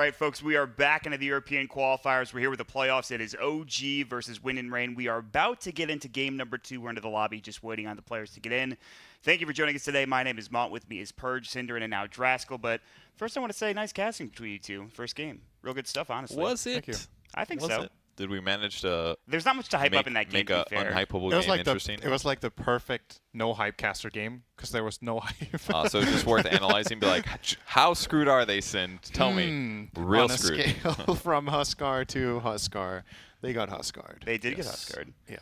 right, folks, we are back into the European qualifiers. We're here with the playoffs. It is OG versus Wind and Rain. We are about to get into game number 2. We're into the lobby, just waiting on the players to get in. Thank you for joining us today. My name is Maut. With me is Purge, snydereN, and now Draskell. But first, I want to say nice casting between you two. First game. Real good stuff, honestly. Was it? Thank you. I think Was so. it? Did we manage to There's not much to hype up in that game, make to a be fair. unhypeable It was game like interesting? it was like the perfect no hype caster game because there was no hype. So it's just worth analyzing. Be like, how screwed are they, Sin? Tell me. Real on a screwed. scale from Huskar to Huskar, they got Huskar'd. They did get Huskar'd. Yeah.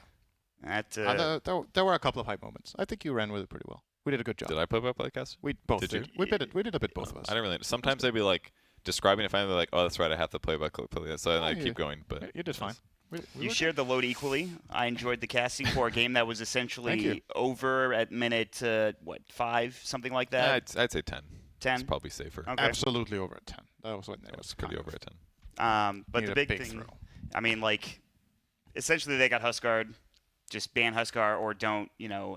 That, There were a couple of hype moments. I think you ran with it pretty well. We did a good job. Did I play by podcast? We both Did did. you? We did a bit, both of us. I didn't really. Sometimes they'd be like describing it, finally like, oh, that's right, I have to play by click. So then I keep going. But you did fine. You shared the load equally. I enjoyed the casting for a game that was essentially over at minute, 5, something like that? Yeah, I'd say 10. 10? It's probably safer. Okay. Absolutely over at 10. That was when it was pretty kind over of- at 10. But the big thing, throw. I mean, like, essentially they got Huskar'd. Just ban Huskar or don't,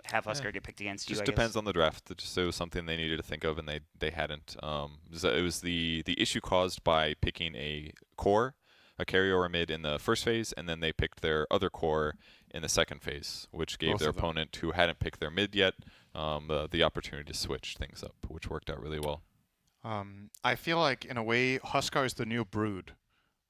have Huskar get picked against you. Just I depends guess. on the draft. It was something they needed to think of, and they hadn't. It was the issue caused by picking a core, a carry or a mid in the first phase, and then they picked their other core in the second phase, which gave their opponent who hadn't picked their mid yet the opportunity to switch things up, which worked out really well. I feel like, in a way, Huskar is the new Brood.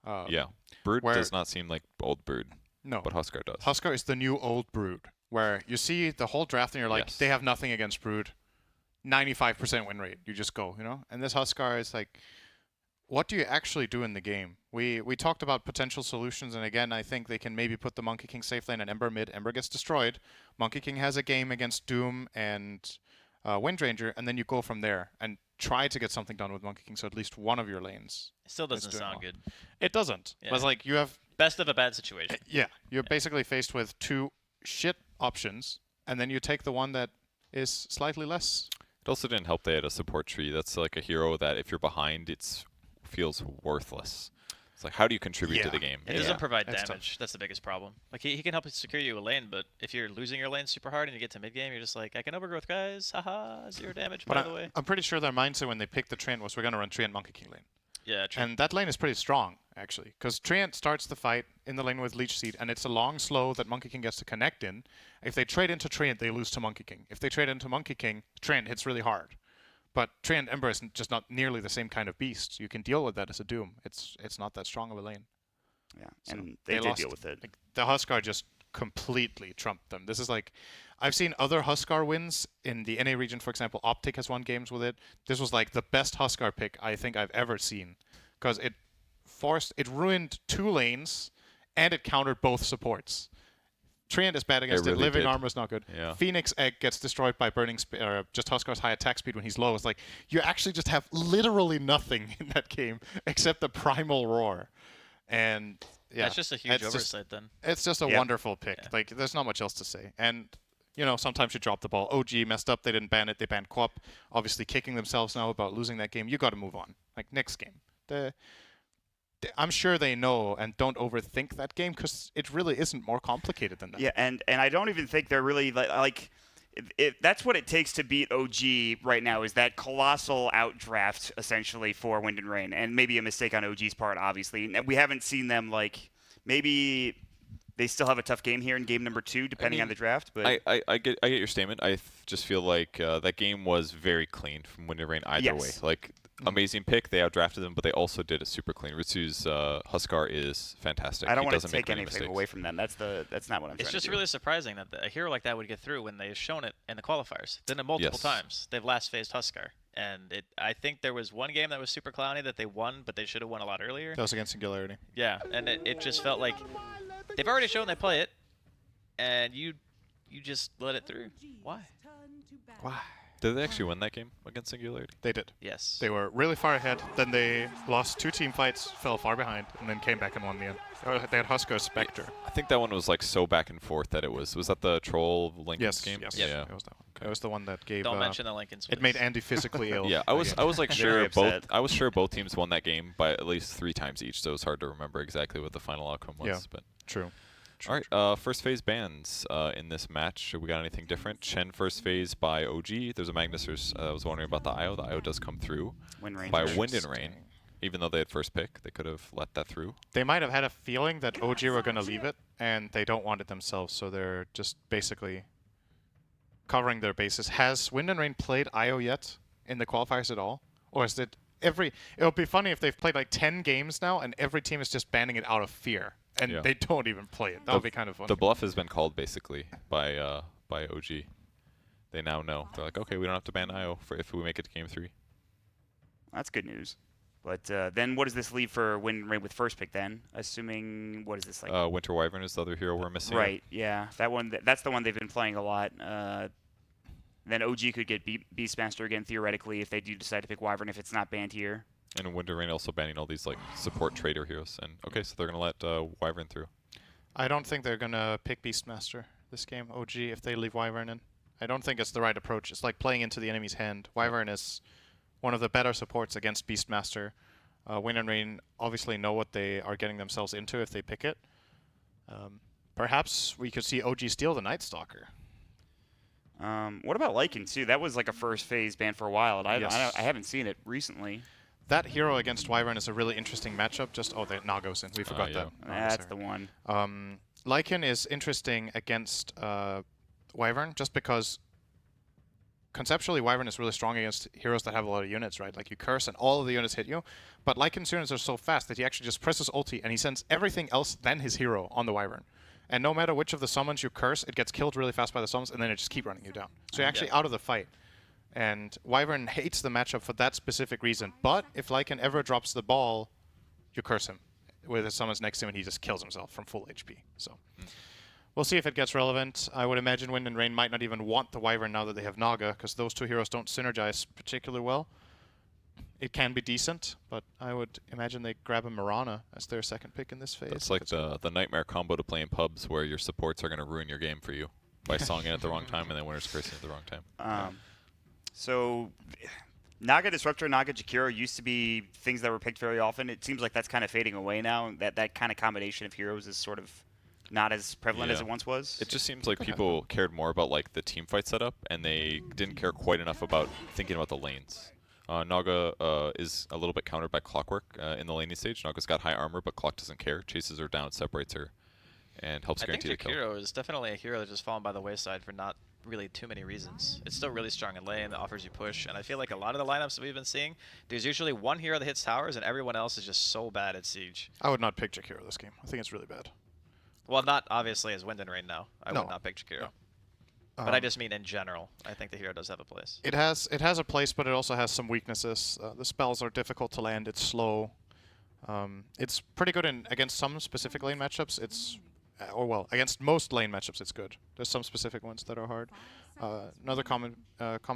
Yeah. Brood does not seem like old Brood. No. But Huskar does. Huskar is the new old Brood, where you see the whole draft and you're like, they have nothing against Brood. 95% win rate. You just go, And this Huskar is like, what do you actually do in the game? We talked about potential solutions, and again, I think they can maybe put the Monkey King safe lane and Ember mid. Ember gets destroyed. Monkey King has a game against Doom and Windranger, and then you go from there and try to get something done with Monkey King, so at least one of your lanes. It still doesn't sound good. It doesn't. Yeah. But it's like you have... Best of a bad situation. You're basically faced with 2 shit options, and then you take the one that is slightly less. It also didn't help they had a support tree. That's like a hero that if you're behind, it feels worthless. It's like, how do you contribute to the game? It doesn't provide That's damage. tough. That's the biggest problem. Like he can help you secure you a lane, but if you're losing your lane super hard and you get to mid game, you're just like, I can overgrowth, guys. Haha, 0 damage. By the way. I'm pretty sure their mindset when they picked the Treant was we're gonna run Treant Monkey King lane. Yeah, true. And that lane is pretty strong, actually, because Treant starts the fight in the lane with Leech Seed, and it's a long slow that Monkey King gets to connect in. If they trade into Treant, they lose to Monkey King. If they trade into Monkey King, Treant hits really hard. But Treant Ember is just not nearly the same kind of beast. You can deal with that as a Doom. It's not that strong of a lane. Yeah, So and they did lost, deal with it. Like, the Huskar just completely trumped them. This is like, I've seen other Huskar wins in the NA region, for example. Optic has won games with it. This was like the best Huskar pick I think I've ever seen, because it ruined 2 lanes, and it countered both supports. Treant is bad against it. really Living did. Armor is not good. Yeah. Phoenix Egg gets destroyed by Burning just Huskar's high attack speed when he's low. It's like, you actually just have literally nothing in that game except the Primal Roar. And yeah, That's just a huge oversight then. it's just a wonderful pick. Yeah. Like, there's not much else to say. And, sometimes you drop the ball. OG messed up. They didn't ban it. They banned Quap. Obviously kicking themselves now about losing that game. You got to move on. Like, next game. I'm sure they know and don't overthink that game, because it really isn't more complicated than that. Yeah, and I don't even think they're really like that's what it takes to beat OG right now, is that colossal outdraft essentially for Wind and Rain, and maybe a mistake on OG's part, obviously. We haven't seen them, like, maybe they still have a tough game here in game number 2, depending on the draft. But I get your statement. I just feel like that game was very clean from Wind and Rain either way. Like, amazing pick. They outdrafted them, but they also did it super clean. Ritsu's Huskar is fantastic. I don't He want to doesn't take make many anything mistakes. away from them. That's not what I'm trying to do. It's just really surprising that a hero like that would get through when they've shown it in the qualifiers. Done it multiple Yes. times. They've last phased Huskar. And I think there was one game that was super clowny that they won, but they should have won a lot earlier. That was against Singularity. Yeah, and it just felt like they've already shown they play it, and you just let it through. Why? Why? Did they actually win that game against Singularity? They did. Yes. They were really far ahead. Then they lost 2 team fights, fell far behind, and then came back and won the end. They had Huskar Spectre. I think that one was like so back and forth that it was that the Troll Lincoln's game? Yes. Yeah. It was that one. It was the one that gave. Don't mention the Lincolns. It made Andy physically ill. Yeah, I was like Very sure upset. I was sure both teams won that game by at least 3 times each, so it's hard to remember exactly what the final outcome was. Yeah. But True. all right, first phase bans in this match. We got anything different? Chen first phase by OG. There's a Magnusers. I was wondering about the IO. The IO does come through Wind Ranger. by Wind and Rain. Even though they had first pick, they could have let that through. They might have had a feeling that OG were going to leave it, and they don't want it themselves, so they're just basically covering their bases. Has Wind and Rain played IO yet in the qualifiers at all? Or is it every... It would be funny if they've played like 10 games now, and every team is just banning it out of fear, and they don't even play it. That would be kind of funny. The bluff has been called, basically, by OG. They now know. They're like, okay, we don't have to ban IO if we make it to Game 3. That's good news. But then what does this leave for Wind and Rain with first pick then? Assuming, what is this like? Winter Wyvern is the other hero we're missing. Right, yeah. That one. That's the one they've been playing a lot. Then OG could get Beastmaster again, theoretically, if they do decide to pick Wyvern if it's not banned here. And Winter Rain also banning all these like support trader heroes. And okay, so they're going to let Wyvern through. I don't think they're going to pick Beastmaster this game, OG, if they leave Wyvern in. I don't think it's the right approach. It's like playing into the enemy's hand. Wyvern is one of the better supports against Beastmaster. Wind and Rain obviously know what they are getting themselves into if they pick it. Perhaps we could see OG steal the Night Stalker. What about Lycan, too? That was like a first phase ban for a while, and Yes. I haven't seen it recently. That hero against Wyvern is a really interesting matchup. The Nago's in. We forgot yeah. that. That's the one. Lycan is interesting against Wyvern just because conceptually Wyvern is really strong against heroes that have a lot of units, right? Like you curse and all of the units hit you. But Lycan's units are so fast that he actually just presses ulti and he sends everything else than his hero on the Wyvern. And no matter which of the summons you curse, it gets killed really fast by the summons and then it just keeps running you down. So you're actually out of the fight. And Wyvern hates the matchup for that specific reason. But if Lycan ever drops the ball, you curse him with his summons next to him and he just kills himself from full HP. So we'll see if it gets relevant. I would imagine Wind and Rain might not even want the Wyvern now that they have Naga, because those two heroes don't synergize particularly well. It can be decent, but I would imagine they grab a Mirana as their second pick in this phase. It's like the nightmare combo to play in pubs where your supports are going to ruin your game for you by songing at the wrong time and then winner's cursing at the wrong time. So Naga Disruptor, Naga Jakiro used to be things that were picked very often. It seems like that's kind of fading away now. That kind of combination of heroes is sort of not as prevalent as it once was. It just seems like people cared more about like the team fight setup, and they didn't care quite enough about thinking about the lanes. Naga is a little bit countered by Clockwork in the laning stage. Naga's got high armor, but Clock doesn't care. Chases her down, separates her, and helps guarantee the kill. I think Jakiro is definitely a hero that just fallen by the wayside for not really too many reasons. It's still really strong in lane, that offers you push, and I feel like a lot of the lineups that we've been seeing, there's usually one hero that hits towers, and everyone else is just so bad at siege. I would not pick Jakiro this game. I think it's really bad. Well, not obviously as Wind and Rain now. I would not pick Jakiro. No. But I just mean in general. I think the hero does have a place. It has a place, but it also has some weaknesses. The spells are difficult to land. It's slow. It's pretty good against some specific lane matchups. Against most lane matchups, it's good. There's some specific ones that are hard. Another common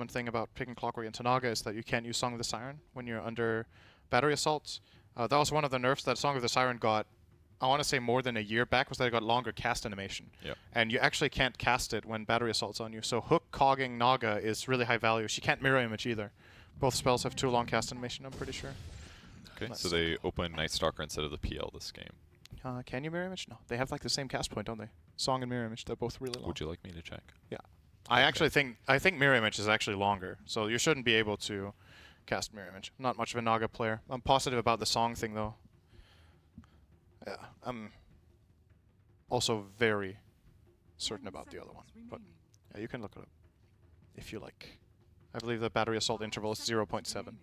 thing about picking Clockwork into Naga is that you can't use Song of the Siren when you're under battery assaults. That was one of the nerfs that Song of the Siren got. I want to say more than a year back, was that it got longer cast animation. Yep. And you actually can't cast it when battery assault's on you. So hook cogging Naga is really high value. She can't mirror image either. Both spells have too long cast animation, I'm pretty sure. Okay, so they open Night Stalker instead of the PL this game. Can you mirror image? No. They have like the same cast point, don't they? Song and mirror image, they're both really long. Would you like me to check? Yeah. I think mirror image is actually longer, so you shouldn't be able to cast mirror image. I'm not much of a Naga player. I'm positive about the song thing though. Yeah, I'm also very certain about the other one, but yeah, you can look it up if you like. I believe the battery assault interval is 0.7.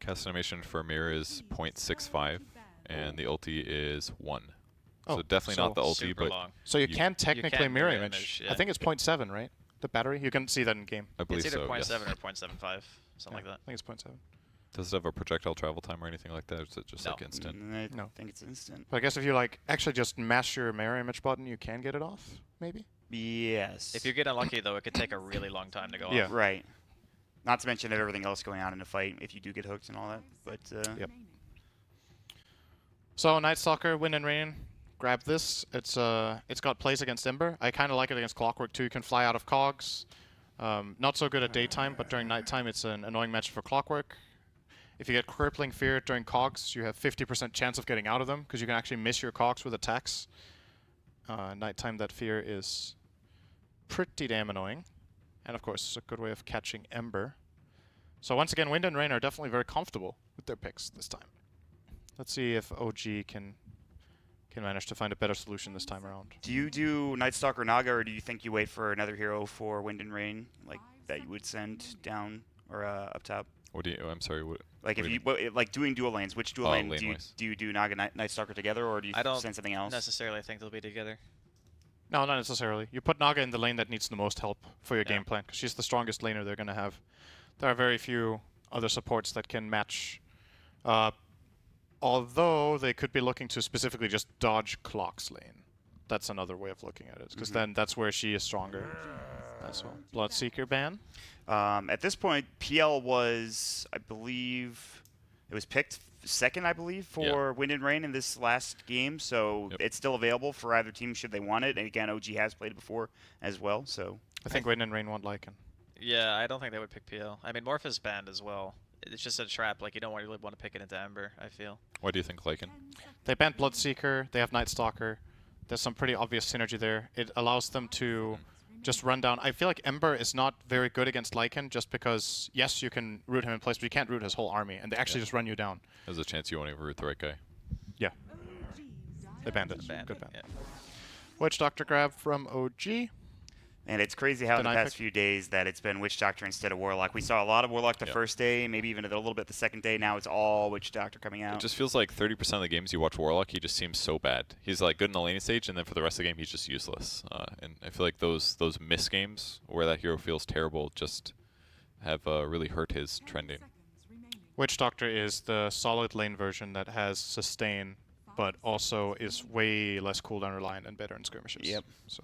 Cast animation for mirror is 0.65, and the ulti is 1. So definitely not the ulti, but long. So you can technically mirror mirror image. yeah. I think it's 0.7, right? The battery. You can see that in game. I believe It's either so. 0.7 Yes. or 0.75, something like that. I think it's 0.7. Does it have a projectile travel time or anything like that, or is it just No. like instant? I No. think it's instant. But I guess if you like actually just mash your mirror image button, you can get it off, maybe? Yes. If you get unlucky, though, it could take a really long time to go Yeah. off. Right. Not to mention everything else going on in the fight if you do get hooked and all that. But Yep. So Night Stalker, Wind and Rain, grab this. It's got plays against Ember. I kind of like it against Clockwork too. You can fly out of cogs. Not so good at daytime, but during nighttime it's an annoying match for Clockwork. If you get Crippling Fear during cogs, you have 50% chance of getting out of them because you can actually miss your cogs with attacks. Nighttime, that fear is pretty damn annoying. And of course, it's a good way of catching Ember. So once again, Wind and Rain are definitely very comfortable with their picks this time. Let's see if OG can manage to find a better solution this time around. Do you do Night Stalker Naga, or do you think you wait for another hero for Wind and Rain, like that you would send down or up top? What do you? I'm sorry. What? Like what if do you like doing dual lanes, which dual lane do you do Naga Night Stalker together, or do you I don't send something else? necessarily think they'll be together. No, not necessarily. You put Naga in the lane that needs the most help for your game plan, because she's the strongest laner they're going to have. There are very few other supports that can match. Although they could be looking to specifically just dodge Clock's lane. That's another way of looking at it, because then that's where she is stronger. That's all. Bloodseeker ban. At this point, PL was, I believe, it was picked second, I believe, for Wind and Rain in this last game. So it's still available for either team should they want it. And again, OG has played it before as well. So I think Wind and Rain won't like him. Yeah, I don't think they would pick PL. I mean, Morph is banned as well. It's just a trap. Like, you don't really want to pick it into Ember, I feel. What do you think, Lycan? They banned Bloodseeker. They have Night Stalker. There's some pretty obvious synergy there. It allows them to just run down. I feel like Ember is not very good against Lycan just because, yes, you can root him in place, but you can't root his whole army, and they actually just run you down. There's a chance you won't even root the right guy. Yeah. They banned it. Good ban. Yeah. Witch Doctor grab from OG. And it's crazy how in the Deny past pick? few days that it's been Witch Doctor instead of Warlock. We saw a lot of Warlock the first day, maybe even a little bit the second day. Now it's all Witch Doctor coming out. It just feels like 30% of the games you watch Warlock, he just seems so bad. He's like good in the laning stage, and then for the rest of the game, he's just useless. And I feel like those miss games where that hero feels terrible just have really hurt his trending. Witch Doctor is the solid lane version that has sustain, but also is way less cooldown reliant and better in skirmishes. Yep. So.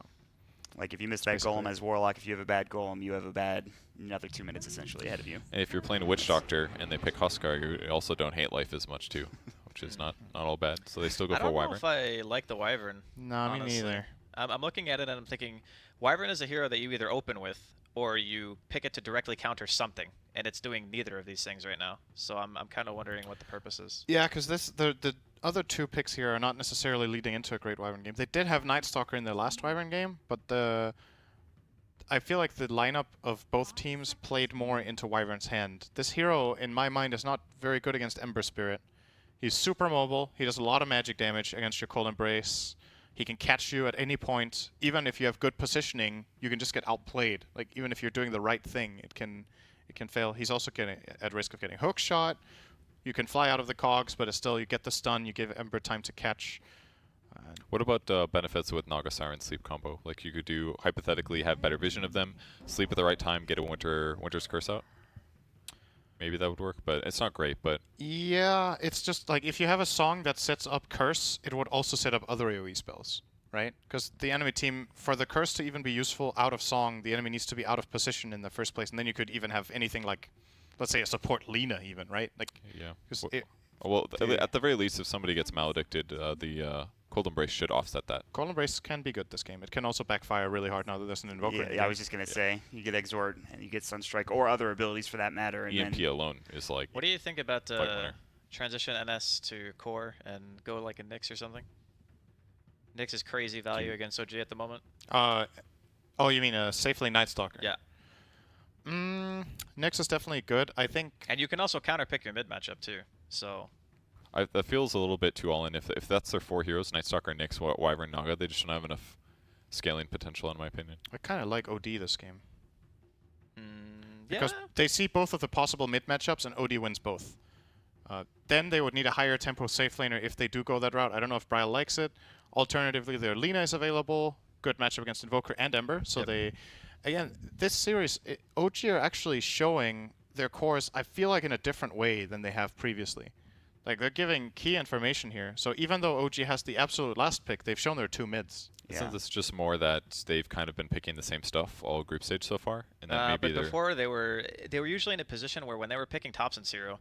Like if you miss that golem as Warlock, if you have a bad golem, you have a bad another 2 minutes essentially ahead of you. And if you're playing a Witch Doctor and they pick Huskar, you also don't hate life as much too, which is not all bad. So they still go for Wyvern. I don't know if I like the Wyvern. No, honestly. me neither. I'm looking at it and I'm thinking, Wyvern is a hero that you either open with or you pick it to directly counter something, and it's doing neither of these things right now. So I'm kind of wondering what the purpose is. Yeah, because the other two picks here are not necessarily leading into a great Wyvern game. They did have Night Stalker in their last Wyvern game, but I feel like the lineup of both teams played more into Wyvern's hand. This hero, in my mind, is not very good against Ember Spirit. He's super mobile. He does a lot of magic damage against your Cold Embrace. He can catch you at any point. Even if you have good positioning, you can just get outplayed. Like even if you're doing the right thing, it can fail. He's also getting at risk of getting hook shot. You can fly out of the cogs, but still you get the stun. You give Ember time to catch. What about benefits with Naga Siren sleep combo? Like you could do hypothetically have better vision of them, sleep at the right time, get a Winter's Curse out. Maybe that would work, but it's not great. But yeah, it's just like if you have a song that sets up Curse, it would also set up other AoE spells, right? Because the enemy team, for the Curse to even be useful out of song, the enemy needs to be out of position in the first place, and then you could even have anything like, let's say, a support Lina, even, right? Like, yeah. Well, at the very least, if somebody gets maledicted, the Cold Embrace should offset that. Cold Embrace can be good this game. It can also backfire really hard now that there's an Invoker. Yeah, I was just going to say, you get Exhort and you get Sunstrike, or other abilities for that matter. And EMP then alone is like... What do you think about transition NS to core and go like a Nyx or something? Nyx is crazy value against OG at the moment. Oh, you mean a safely Night Stalker? Yeah. Nyx is definitely good. I think... And you can also counter-pick your mid matchup too, so... that feels a little bit too all-in. If that's their four heroes, Night Stalker, Nyx, Wyvern, Naga, they just don't have enough scaling potential, in my opinion. I kind of like OD this game. Yeah. Because they see both of the possible mid matchups, and OD wins both. Then they would need a higher tempo safe laner if they do go that route. I don't know if Bryle likes it. Alternatively, their Lina is available. Good matchup against Invoker and Ember. So they... Again, this series, OG are actually showing their cores, I feel like, in a different way than they have previously. Like, they're giving key information here. So even though OG has the absolute last pick, they've shown their two mids. Isn't this just more that they've kind of been picking the same stuff all group stage so far? And that maybe but before, they were usually in a position where when they were picking Tops and Zero,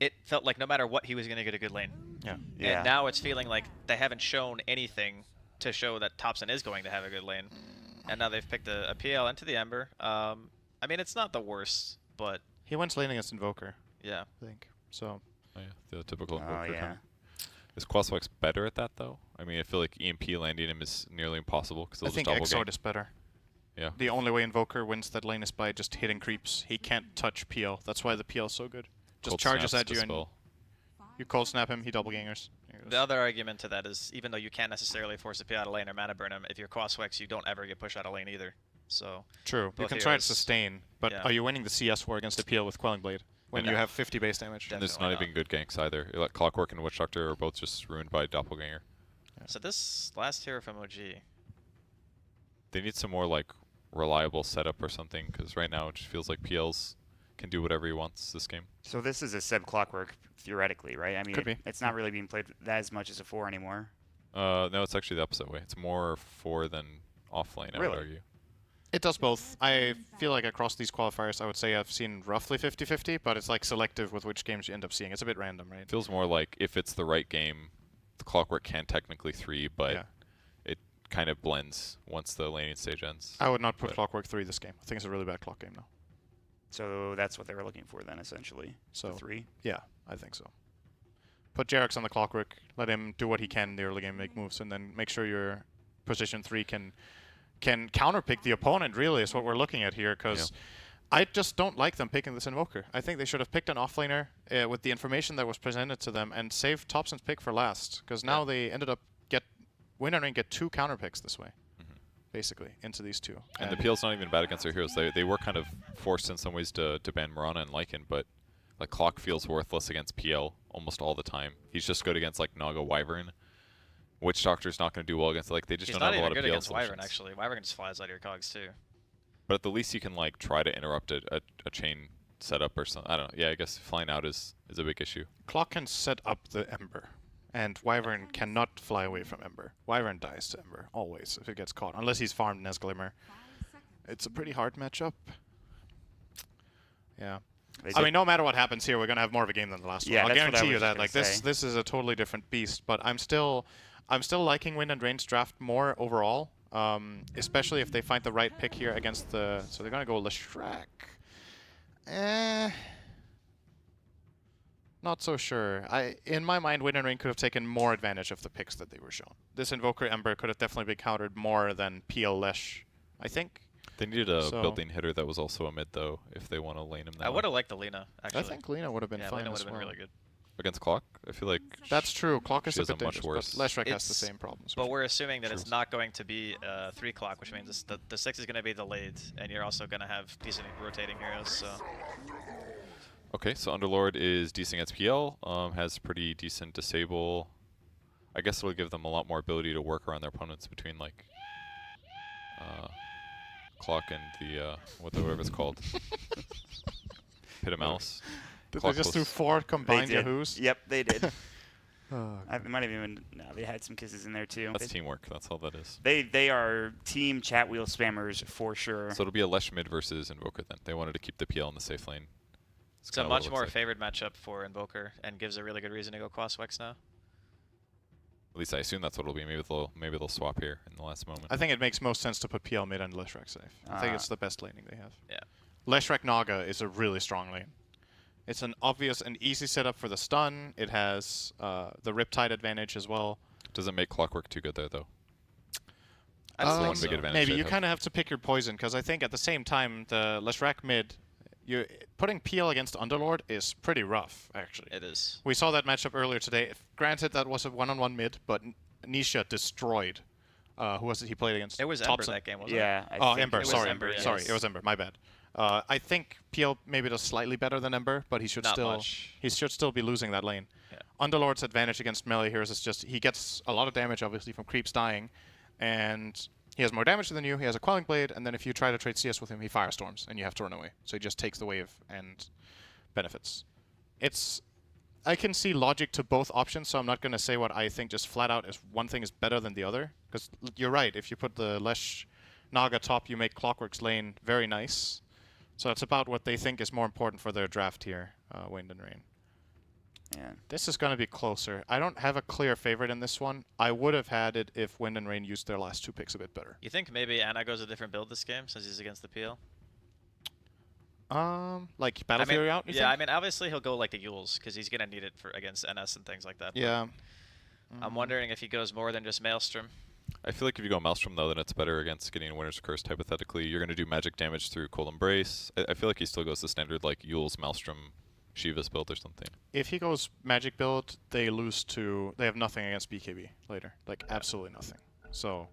it felt like no matter what, he was going to get a good lane. Yeah. And now it's feeling like they haven't shown anything to show that Topson is going to have a good lane. And now they've picked a PL into the Ember. I mean, it's not the worst, but... He wins lane against Invoker. Yeah. I think. So... Oh, yeah, the typical Invoker. Oh, yeah. Is Qualifiers better at that, though? I mean, I feel like EMP landing him is nearly impossible because I think Exort is better. Yeah. The only way Invoker wins that lane is by just hitting creeps. He can't touch PL. That's why the PL is so good. Just Cold charges snaps at you and... spell. You cold snap him, he double gangers. The other argument to that is, even though you can't necessarily force a PL out of lane or mana burn him, if you're cross Wex, you don't ever get pushed out of lane either. So true. You both can try to heroes- sustain, but yeah. are you winning the CS war against the PL with Quelling Blade when And you have 50 base damage? And there's Definitely not even good ganks either. Like Clockwork and Witch Doctor are both just ruined by Doppelganger. So this last hero from OG, They need some more like reliable setup or something, because right now it just feels like PLs can do whatever he wants this game. So this is a Seb Clockwork, theoretically, right? I mean, Could be. it's not really being played as much as a 4 anymore. No, it's actually the opposite way. It's more 4 than off lane, I would Really? argue. It does both. I feel like across these qualifiers, I would say I've seen roughly 50-50, but it's like selective with which games you end up seeing. It's a bit random, right? It feels more like if it's the right game, the Clockwork can technically 3, but Yeah. it kind of blends once the laning stage ends. I would not put But- Clockwork 3 this game. I think it's a really bad clock game now. So that's what they were looking for then, essentially. So The 3. yeah, I think so. Put Jarex on the Clockwork, let him do what he can in the early game, make moves, and then make sure your position 3 can counterpick the opponent, really, is what we're looking at here, because I just don't like them picking this Invoker. I think they should have picked an offlaner with the information that was presented to them and saved Thompson's pick for last, because now they ended up get 2 counter picks this way, basically, into these 2. And the PL's not even bad against their heroes. They were kind of forced in some ways to ban Mirana and Lycan, but like Clock feels worthless against PL almost all the time. He's just good against like Naga Wyvern. Witch Doctor's not going to do well against, like, they just he's don't not have a even lot of good PL against Wyvern, solutions. actually. Wyvern just flies out of your cogs, too. But at the least you can like try to interrupt a chain setup or something. I don't know. Yeah, I guess flying out is a big issue. Clock can set up the Ember, and Wyvern cannot fly away from Ember. Wyvern dies to Ember, always, if it gets caught, unless he's farmed Nesglimmer. It's a pretty hard matchup. Yeah. I mean, no matter what happens here, we're going to have more of a game than the last Yeah, one. I'll that's what I guarantee you was that. gonna Like, say. this is a totally different beast, but I'm still liking Wind and Rain's draft more overall, especially if they find the right pick here against the... So they're going to go Leshrac. Not so sure. In my mind, Wind and Rain could have taken more advantage of the picks that they were shown. This Invoker Ember could have definitely been countered more than PL Lesh, I think. They needed a So- building hitter that was also a mid, though, if they want to lane him that I way. would have liked the Lina, actually. I think Lena would have been yeah, fine Lina would as have been well. really good. Against Clock, I feel like That's true. Clock is She a has bit a much dangerous, worse- but Leshrac has the It's- same problems. But we're assuming that it's True. not going to be 3 clock, which means the 6 is going to be delayed, and you're also going to have decent rotating heroes, so... Okay, so Underlord is decent against PL, has pretty decent disable. I guess it'll give them a lot more ability to work around their opponents between like Clock and the whatever it's called. Hit a mouse. Did Clock they just was- do 4 They combined did. Yahoos? Yep, they did. Oh, I might have even... No, they had some kisses in there, too. That's teamwork. That's all that is. They are team chat wheel spammers for sure. So it'll be a Lesh mid versus Invoker then. They wanted to keep the PL in the safe lane. It's It's a kinda what it much looks more like. favored matchup for Invoker, and gives a really good reason to go cross Wex now. At least I assume that's what it'll be. Maybe they'll swap here in the last moment. I think it makes most sense to put PL mid and Leshrac safe. I think Ah. it's the best laning they have. Yeah. Leshrac Naga is a really strong lane. It's an obvious and easy setup for the stun. It has the Riptide advantage as well. Doesn't make Clockwork too good there though. I don't Um, think one big so. advantage. Maybe they'd you have. kind of have to pick your poison, because I think at the same time the Leshrac mid, you putting PL against Underlord is pretty rough actually. It is. We saw that matchup earlier today. Granted, that was a one-on-one mid, but Nisha destroyed. Who was it he played against? It was Ember Thompson. that game, wasn't it? Yeah. I Oh, think Ember. it was Sorry, Ember, yeah. sorry, Yes. it was Ember. My bad. I think PL maybe does slightly better than Ember, but he should Not still much. he should still be losing that lane. Yeah. Underlord's advantage against melee heroes is just he gets a lot of damage obviously from creeps dying, and he has more damage than you. He has a Quelling Blade, and then if you try to trade CS with him, he firestorms, and you have to run away. So he just takes the wave and benefits. I can see logic to both options, so I'm not going to say what I think just flat out is one thing is better than the other. Because you're right, if you put the Lesh Naga top, you make Clockwork's lane very nice. So that's about what they think is more important for their draft here, Wind and Rain. Yeah. This is going to be closer. I don't have a clear favorite in this one. I would have had it if Wind and Rain used their last 2 picks a bit better. You think maybe Anna goes a different build this game, since he's against the PL? Like Battle Fury out, you yeah, I think? mean, obviously he'll go like the Yules, because he's going to need it for against NS and things like that. but Yeah. I'm wondering if he goes more than just Maelstrom. I feel like if you go Maelstrom though, then it's better against getting a Winter's Curse. Hypothetically, you're going to do magic damage through Cold Embrace. I feel like he still goes the standard like Yule's Maelstrom Shiva's build or something. If he goes Magic build, they have nothing against BKB later. Like, absolutely nothing. So,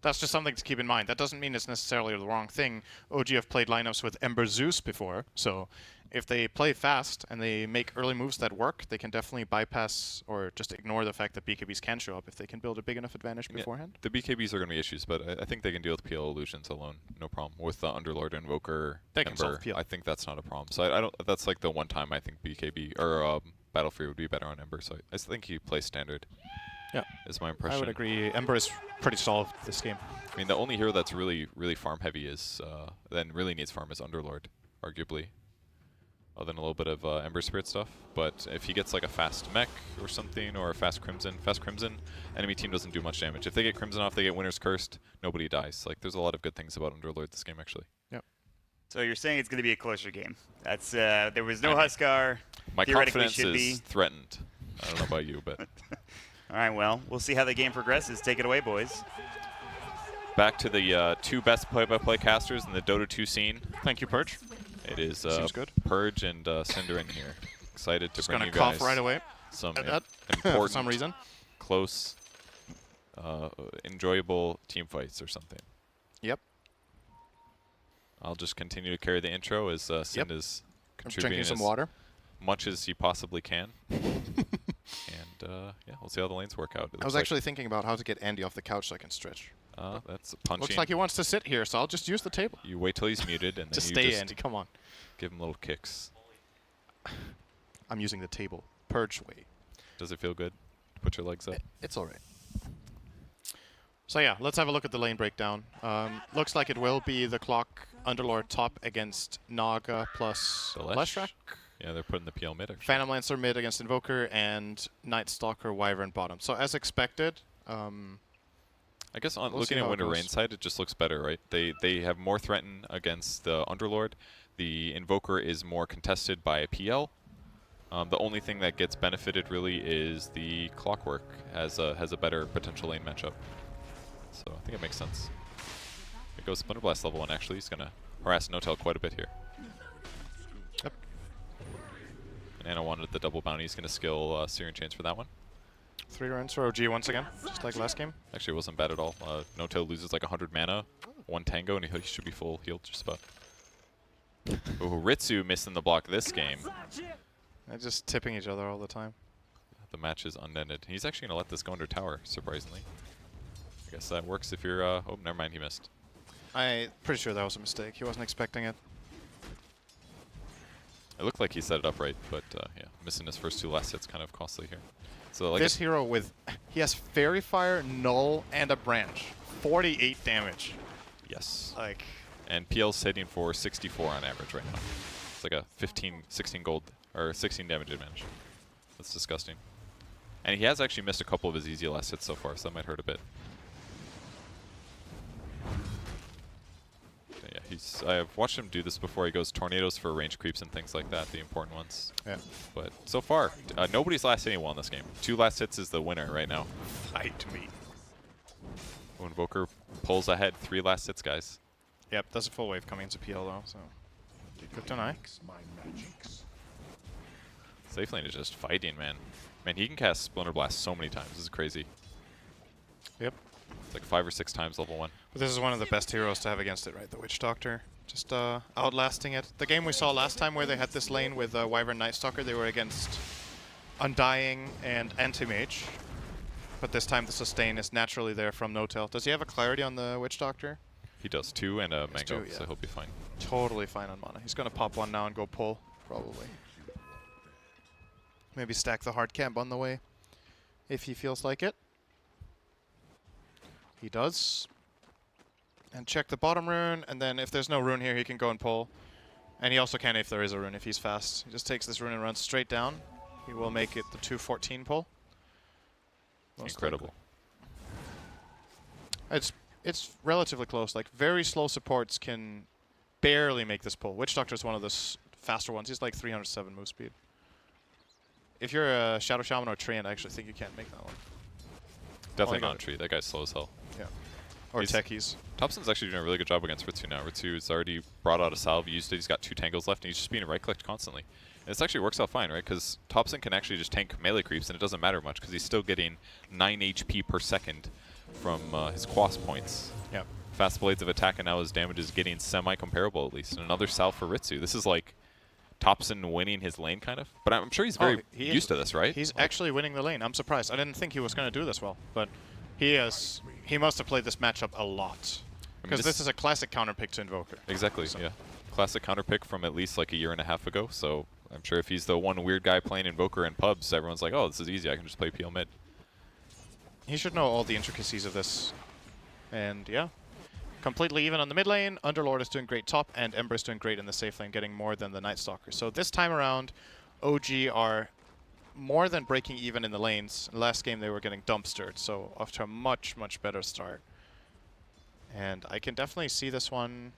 that's just something to keep in mind. That doesn't mean it's necessarily the wrong thing. OG have played lineups with Ember Zeus before, so if they play fast and they make early moves that work, they can definitely bypass or just ignore the fact that BKBs can show up if they can build a big enough advantage beforehand. The BKBs are going to be issues, but I think they can deal with PL illusions alone, no problem. With the Underlord Invoker, They can Ember, solve PL. I think that's not a problem. So I don't. That's like the one time I think BKB or Battlefree would be better on Ember. So I think he plays standard. Yeah, is my impression. I would agree. Ember is pretty solid this game. I mean, the only hero that's really farm heavy is then really needs farm is Underlord, arguably. Other than a little bit of Ember Spirit stuff. But if he gets like a fast mech or something, or a fast Crimson, enemy team doesn't do much damage. If they get Crimson off, they get Winter's Cursed, nobody dies. Like, there's a lot of good things about Underlord this game, actually. Yep. So you're saying it's going to be a closer game. That's there was no Huskar. My Theoretically confidence should is be threatened. I don't know about you, but... All right, well, we'll see how the game progresses. Take it away, boys. Back to the two best play-by-play casters in the Dota 2 scene. Thank you, Purge. It is Seems good. Purge and snydereN here. Excited to Just bring gonna you guys cough right away. some For important, some reason. close, enjoyable team fights or something. Yep. I'll just continue to carry the intro as Sind is I'm contributing drinking some as water. much as he possibly can. And yeah, we'll see how the lanes work out. I was actually thinking about how to get Andy off the couch so I can stretch. That's punching. Looks like he wants to sit here, so I'll just use the table. You wait till he's muted, and then Just you stay, just Andy. Come on. give him little kicks. I'm using the table. Purge way. Does it feel good? Put your legs up. It's all right. So yeah, let's have a look at the lane breakdown. Looks like it will be the Clock Underlord top against Naga plus Leshrac. Yeah, they're putting the PL mid. Actually. Phantom Lancer mid against Invoker, and Night Stalker Wyvern bottom. So as expected, I guess on we'll looking see at how it Winter goes. Rain side, it just looks better, right? They have more threaten against the Underlord. The Invoker is more contested by a PL. The only thing that gets benefited really is the Clockwork has a better potential lane matchup. So I think it makes sense. It goes Splinter Blast level 1 actually. He's gonna harass Notel quite a bit here. Yep. And Anna wanted the double bounty. He's gonna skill Searing Chains for that one. 3 runs for OG once again, just like last game. Actually, it wasn't bad at all. Notel loses like 100 mana, 1 tango, and he should be full healed just about. Ooh, Ritsu missing the block this game. They're just tipping each other all the time. The match is unended. He's actually going to let this go under tower, surprisingly. I guess that works if you're... oh, never mind, he missed. I'm pretty sure that was a mistake. He wasn't expecting it. It looked like he set it up right, but yeah, missing his first 2 last hits kind of costly here. So like This hero with... He has Fairy Fire, Null, and a Branch. 48 damage. yes. Like... And PL's hitting for 64 on average right now. It's like a 16 gold, or 16 damage advantage. That's disgusting. And he has actually missed a couple of his easy last hits so far, so that might hurt a bit. Yeah, I've watched him do this before. He goes tornadoes for range creeps and things like that, the important ones. Yeah. But so far, nobody's last hitting well in this game. 2 last hits is the winner right now. Fight me. When Invoker pulls ahead, 3 last hits, guys. Yep, there's a full wave coming into PL though, so... Good to know. Safe Lane is just fighting, man. Man, he can cast Splinter Blast so many times. This is crazy. Yep. It's like 5 or 6 times level 1. But this is one of the best heroes to have against it, right? The Witch Doctor. Just outlasting it. The game we saw last time where they had this lane with Wyvern Night Stalker, they were against Undying and Anti-Mage. But this time the sustain is naturally there from Notel. Does he have a clarity on the Witch Doctor? He does 2 and a mango, 2, yeah. so he'll be fine. Totally fine on mana. He's going to pop 1 now and go pull, probably. Maybe stack the hard camp on the way, if he feels like it. He does. And check the bottom rune, and then if there's no rune here, he can go and pull. And he also can if there is a rune, if he's fast. He just takes this rune and runs straight down. He will make it the 214 pull. Most Incredible. likely. It's relatively close. Like, very slow supports can barely make this pull. Witch Doctor is one of the faster ones. He's like 307 move speed. If you're a Shadow Shaman or Treant, I actually think you can't make that one. Definitely got not Tree. That guy's slow as hell. Yeah. Or He's- Techies. Thompson's actually doing a really good job against Ritsu now. Ritsu's already brought out a salve, used it. He's got 2 tangles left, and he's just being right-clicked constantly. This actually works out fine, right? Because Thompson can actually just tank melee creeps, and it doesn't matter much because he's still getting 9 HP per second from his quas points. Yep. Fast Blades of Attack, and now his damage is getting semi-comparable at least. And another salve for Ritsu. This is like Thompson winning his lane, kind of. But I'm sure he's very used to this, right? He's actually winning the lane. I'm surprised. I didn't think he was going to do this well, but he must have played this matchup a lot. Because this is a classic counter pick to Invoker. Exactly, So. yeah. Classic counter pick from at least like a year and a half ago. So I'm sure if he's the one weird guy playing Invoker in pubs, everyone's like, oh, this is easy. I can just play PL mid. He should know all the intricacies of this. And yeah, completely even on the mid lane. Underlord is doing great top, and Ember is doing great in the safe lane, getting more than the Night Stalker. So this time around, OG are more than breaking even in the lanes. Last game they were getting dumpstered, so off to a much, much better start. And I can definitely see this one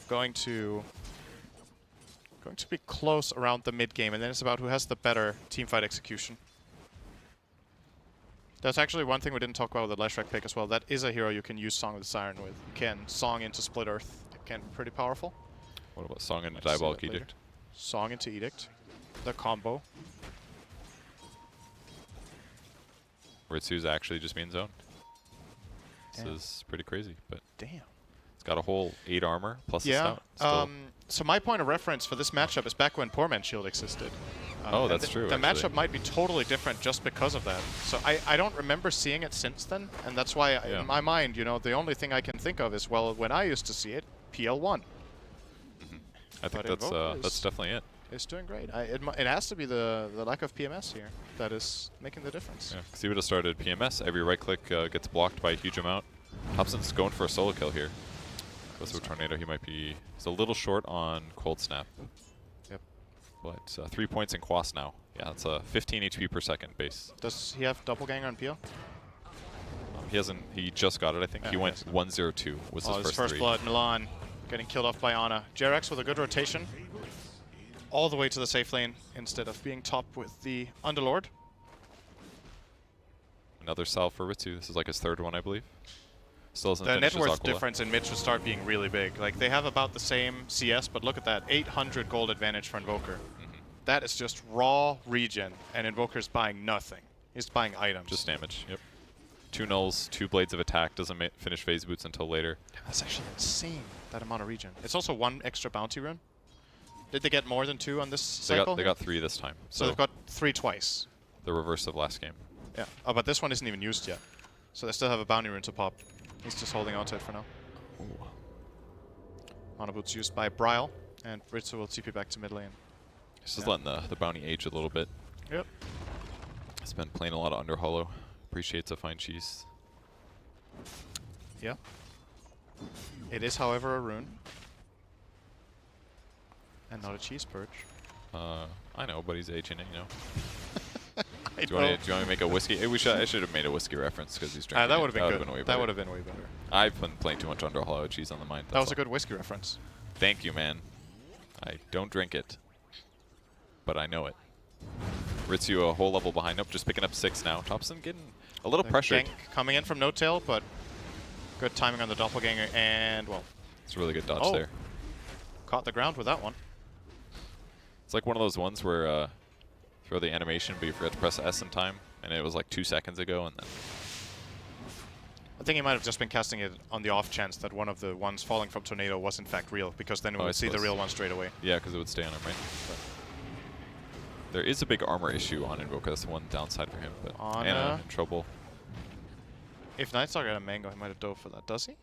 going to be close around the mid game, and then it's about who has the better teamfight execution. That's actually one thing we didn't talk about with the Leshrac pick as well. That is a hero you can use Song of the Siren with. You can Song into Split Earth. It can be pretty powerful. What about Song into Diabolic Edict? Song into Edict. The combo. Ritsu's actually just being zoned. This is pretty crazy, but damn. It's got a whole 8 armor plus a Yeah. stout. So my point of reference for this matchup is back when Poor Man's Shield existed. Oh, that's true, The actually. matchup might be totally different just because of that. So I don't remember seeing it since then, and that's why in my mind, you know, the only thing I can think of is, well, when I used to see it, PL1. I think But that's definitely it. It's doing great. It has to be the lack of PMS here that is making the difference. Yeah, because he would have started PMS. Every right click gets blocked by a huge amount. Hobson's going for a solo kill here. Goes with Tornado. He's a little short on Cold Snap. Yep. But 3 points in Quas now. Yeah, that's a 15 HP per second base. Does he have Doppelganger on PL? He hasn't. He just got it, I think. Yeah, he went yes. 1-0-2 was his His first first 3. blood, Milan, getting killed off by Ana. Jerax with a good rotation. All the way to the safe lane instead of being top with the Underlord. Another salve for Ritsu. This is like his 3rd one, I believe. Still doesn't The finish net his worth Aquila. difference in mid should start being really big. Like, they have about the same CS, but look at that. 800 gold advantage for Invoker. That is just raw regen, and Invoker's buying nothing. He's buying items. Just damage, yep. 2 nulls, 2 blades of attack, doesn't finish phase boots until later. Damn, that's actually insane, that amount of regen. It's also 1 extra bounty rune. Did they get more than 2 on this cycle? They got 3 this time. So they've got 3 twice. The reverse of last game. Yeah. Oh, but this one isn't even used yet. So they still have a bounty rune to pop. He's just holding on to it for now. Ooh. Mana Boots used by Bryle, and Ritsu will TP back to mid lane. He's just letting the bounty age a little bit. Yep. He's been playing a lot of Underhollow. Appreciates a fine cheese. Yeah. It is, however, a rune. And not a cheese purge. I know, but he's aging it, you know. I Do you want me to make a whiskey? I should have made a whiskey reference because he's drinking. that would have been That good. way That better. would have been way better. I've been playing too much Underhollow cheese on the mind. That was a good whiskey reference. Thank you, man. I don't drink it, but I know it. Ritsu a whole level behind. Nope, just picking up 6 now. Thompson getting a little pressured. Gank coming in from no tail, but good timing on the Doppelganger, and, well, It's a really good dodge there. caught the ground with that one. It's like one of those ones where throw the animation, but you forgot to press S in time, and it was like 2 seconds ago, and then... I think he might have just been casting it on the off chance that one of the ones falling from Tornado was in fact real, because then we would see the suppose. real one straight away. Yeah, because it would stay on him, right? There is a big armor issue on Invoker. That's the one downside for him. But Ana. Ana in trouble. If Nightstalker had a mango, he might have dove for that. Does he?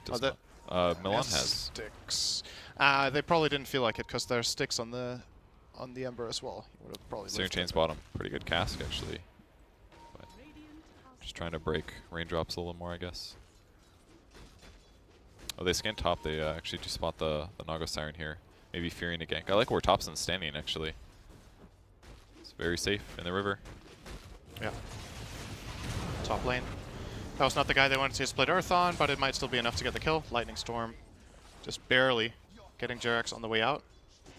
Does that- not. Milan Yes, has. sticks. They probably didn't feel like it because there's sticks on the Ember as well. He would have probably. Searing lived Chain's it. bottom. Pretty good cask, actually. But just trying to break raindrops a little more, I guess. Oh, they scan top. They actually do spot the Naga Siren here. Maybe fearing a gank. I like where Thompson's standing, actually. It's very safe in the river. Yeah. Top lane. That was not the guy they wanted to split Earth on, but it might still be enough to get the kill. Lightning Storm, just barely getting Jerax on the way out.